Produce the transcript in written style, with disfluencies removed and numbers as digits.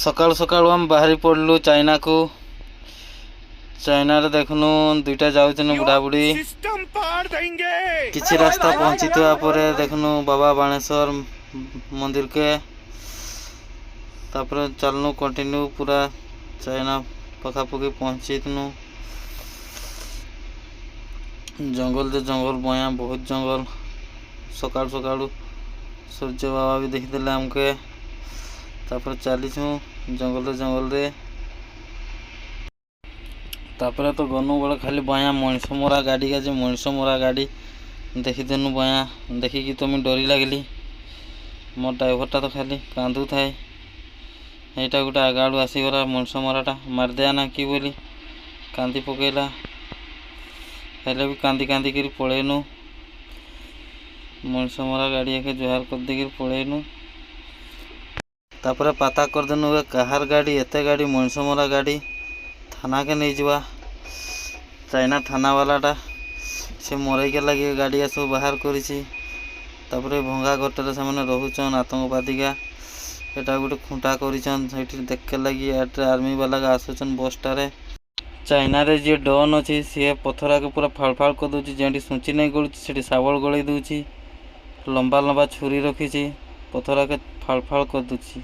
सकाळु सकाळु हम बाहरी पड़लु चाइना को। चाइना रे देखनु दुईटा जाउछन बुढ़ा बुढ़ी किछि रास्ता पहुंची तो परे देखनु बाबा बाणेश्वर मंदिर के तापर चलनु कंटिन्यू पूरा चाइना पखापखी पहुंचीनु। जंगल तो जंगल बया बहुत जंगल। सकाळु सकाळु सूर्य बाबा भी देखिदेले हमके। तापर चलीछु जंगल रे तापर तो गनु बड़े खाली बया मनीष मोरा गाड़ी का मनीष मोरा गाड़ी देखीदेनु बया देखिकी तो मुझे डरी लगली। मो ड्राइवरटा तो खाली कांदू थाए यहाँ गोटे आगाड़ू आसीगला मनीष मराटा मारिदे ना कि बोली कांदी पकेला हेले भी कांदी कांदी कर पलैनु। मनीष मरा गाड़ी के जुहार कर देकर पलैनु। तापर पता करदेनु कहार गाड़ी एते गाड़ी मनीष मरा गाड़ी थाना के नहीं जावा। चाइना थाना वालाटा से मरई के लगे गाड़ी सब बाहर करिछि। तापर भंगा घरटे से मैंने रोचन आतंकवादी का एटा गोटे खुंटा करिछन सेठी देखे लगी आर्मी वाला का आसुचन बसटारे। चाइना रे जे डन अच्छी सी पथरा के पूरा फाड़ फाड़ कर दूची जेटी सुची नहीं गलुची से साबल गलई दूची लंबा लंबा छुरी रखी पथरा के फाड़ फाड़ कर दूची।